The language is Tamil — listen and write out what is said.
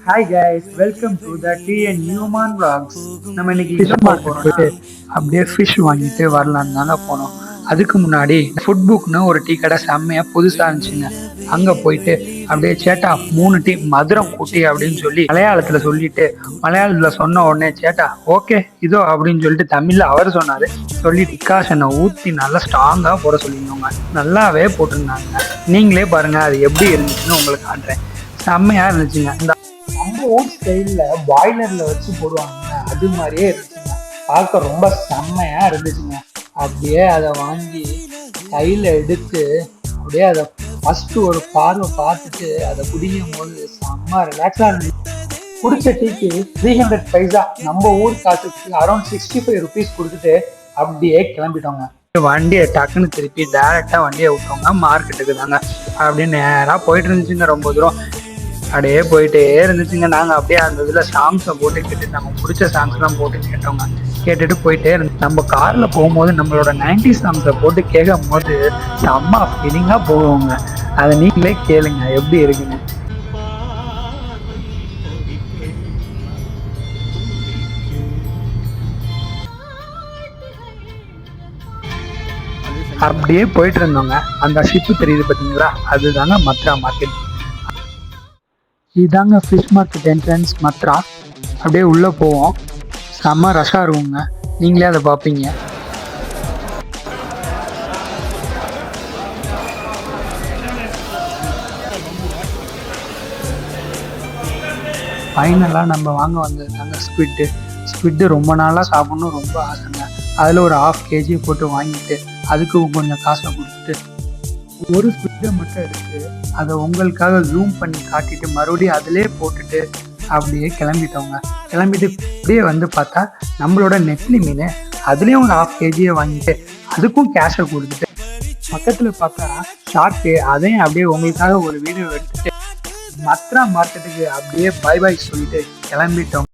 Hi guys, welcome to the TN Numan vlogs. நம்ம இன்னைக்கு ஃபிஷ் எங்க போக மார்க்கெட் போறோம்னா போயிட்டு அப்படியே ஃபிஷ் வாங்கிட்டு வரலான்னு தாங்க போனோம். அதுக்கு முன்னாடி ஃபுட் புக்னு ஒரு டீ கடை செம்மையா புதுசா இருந்துச்சுங்க. அங்க போயிட்டு அப்படியே சேட்டா 3 டீ மதுரம் கூட்டி அப்படின்னு சொல்லி மலையாளத்துல சொல்லிட்டு, மலையாளத்துல சொன்ன உடனே சேட்டா ஓகே இதோ அப்படின்னு சொல்லிட்டு தமிழ்ல அவர் சொன்னாரு. சொல்லி டிகாஷனை ஊத்தி நல்லா ஸ்ட்ராங்கா போட சொல்லியிருந்தோங்க. நல்லாவே போட்டிருந்தாங்க. நீங்களே பாருங்க அது எப்படி இருந்துச்சுன்னு உங்களுக்கு காட்டுறேன். செம்மையா இருந்துச்சுங்க. இந்த நம்ம ஊர் ஸ்டைல்ல பாய்லர்ல வச்சு போடுவாங்க, அது மாதிரியே இருந்துச்சுங்க. பார்க்க ரொம்ப செம்மையா இருந்துச்சுங்க. அப்படியே அதை வாங்கி கையில எடுத்து அப்படியே அதை ஃபர்ஸ்ட் ஒரு பார்வை பார்த்துட்டு அதை குடிக்கும் போது செம்ம ரிலாக்ஸா இருந்துச்சு. குடிச்ச டீக்கு 300 பைசா, நம்ம ஊர் காசுக்கு அரௌண்ட் 65 ருபீஸ் கொடுத்துட்டு அப்படியே கிளம்பிட்டோங்க. வண்டியை டக்குன்னு திருப்பி டைரக்டா வண்டியை விட்டோங்க மார்க்கெட்டுக்கு தாங்க. அப்படியே நேரா போயிட்டு இருந்துச்சுங்க. ரொம்ப தூரம் அப்படியே போயிட்டே இருந்துச்சுங்க. நாங்கள் அப்படியே அந்த இதில் சாங்ஸை போட்டு கேட்டுட்டு நம்ம பிடிச்ச சாங்ஸ்லாம் போட்டு கேட்டோங்க. கேட்டுட்டு போயிட்டே இருந்துச்சு. நம்ம காரில் போகும்போது நம்மளோட 90 சாங்ஸை போட்டு கேட்கும் போது செம்ம ஃபீலிங்காக போவோங்க. அதை நீங்களே கேளுங்க எப்படி இருக்குங்க. அப்படியே போயிட்டு இருந்தோங்க. அந்த ஷிப்பு தெரியுது பார்த்தீங்களா, அதுதாங்க மத்ரா மார்க்கெட். இதாங்க ஃபிஷ் மார்க்கெட் என்ட்ரன்ஸ் மத்ரா. அப்படியே உள்ளே போவோம். செம்ம ரஷ்ஷாக இருக்குங்க. நீங்களே அதை பார்ப்பீங்க. ஃபைனலாக நம்ம வாங்க வந்தது தாங்க ஸ்குவிட்டு ரொம்ப நாளாக சாப்பிட்ணும் ரொம்ப ஆசைங்க. அதில் ஒரு 1/2 kg போட்டு வாங்கிட்டு அதுக்கு கொஞ்சம் காசை கொடுத்துட்டு ஒரு ஸ்குவிட்டை மட்டும் எடுத்து அதை உங்களுக்காக ஜூம் பண்ணி காட்டிட்டு மறுபடியும் அதிலே போட்டுட்டு அப்படியே கிளம்பிட்டோங்க. கிளம்பிட்டு அப்படியே வந்து பார்த்தா நம்மளோட நெத்திலி மீன் அதுலேயும் ஒரு 1/2 kg வாங்கிட்டு அதுக்கும் கேஷை கொடுத்துட்டு பக்கத்தில் பார்த்தா ஷார்க்கு, அதையும் அப்படியே உங்களுக்காக ஒரு வீடியோ எடுத்துட்டு மத்ரா மார்க்கெட்டுக்கு அப்படியே பை பாய் சொல்லிட்டு கிளம்பிட்டோம்.